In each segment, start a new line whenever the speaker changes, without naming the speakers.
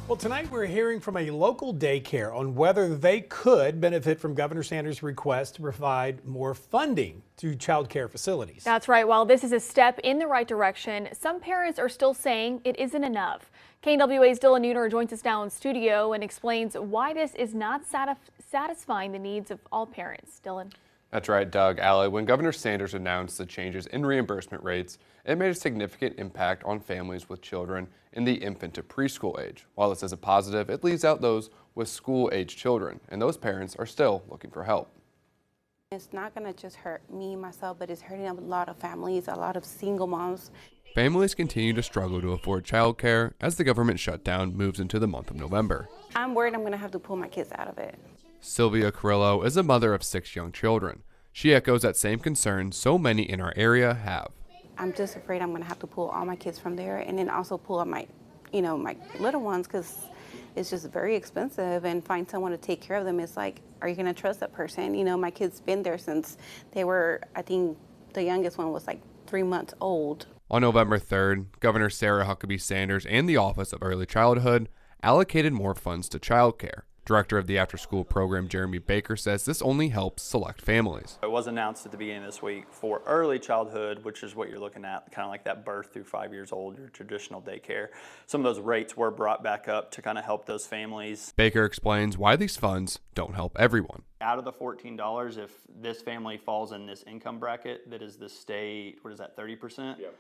Well, tonight we're hearing from a local daycare on whether they could benefit from Governor Sanders' request to provide more funding to child care facilities.
That's right. While this is a step in the right direction, some parents are still saying it isn't enough. KNWA's Dylan Nooner joins us now in studio and explains why this is not satisfying the needs of all parents. Dylan.
That's right, Doug. Allie, when Governor Sanders announced the changes in reimbursement rates, it made a significant impact on families with children in the infant to preschool age. While this is a positive, it leaves out those with school-age children, and those parents are still looking for help.
It's not going to just hurt me, myself, but it's hurting a lot of families, a lot of single moms.
Families continue to struggle to afford childcare as the government shutdown moves into the month of November.
I'm worried I'm going to have to pull my kids out of it.
Sylvia Carrillo is a mother of 6 young children. She echoes that same concern so many in our area have.
I'm just afraid I'm going to have to pull all my kids from there and then also pull up my little ones because it's just very expensive, and find someone to take care of them. It's like, are you going to trust that person? You know, my kids been there since they were, I think the youngest one was like 3 months old.
On November 3rd, Governor Sarah Huckabee Sanders and the Office of Early Childhood allocated more funds to childcare. Director of the after-school program, Jeremy Baker, says this only helps select families.
It was announced at the beginning of this week for early childhood, which is what you're looking at, kind of like that birth through 5 years old, your traditional daycare. Some of those rates were brought back up to kind of help those families.
Baker explains why these funds don't help everyone.
Out of the $14, if this family falls in this income bracket, that is the state, what is that, 30%? Yep.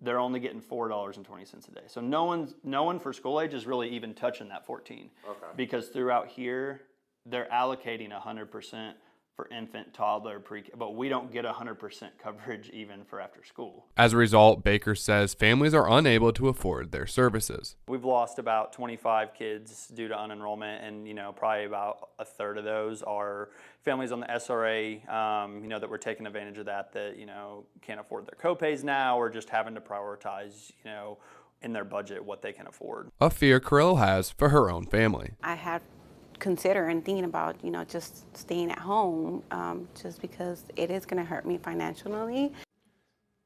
They're only getting $4.20 a day. So no one for school age is really even touching that 14. Okay. Because throughout here, they're allocating 100% for infant, toddler, pre-K, but we don't get 100% coverage even for after school.
As a result, Baker says families are unable to afford their services.
We've lost about 25 kids due to unenrollment, and probably about a third of those are families on the SRA, that were taking advantage of that can't afford their copays now, or just having to prioritize, in their budget what they can afford.
A fear Carrillo has for her own family.
I had considering thinking about, just staying at home, just because it is going to hurt me financially.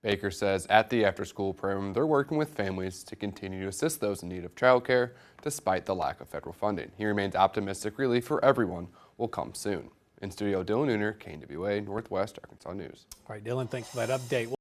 Baker says at the after-school program, they're working with families to continue to assist those in need of childcare despite the lack of federal funding. He remains optimistic relief for everyone will come soon. In studio, Dylan Nooner, KNWA, Northwest Arkansas News.
All right, Dylan, thanks for that update.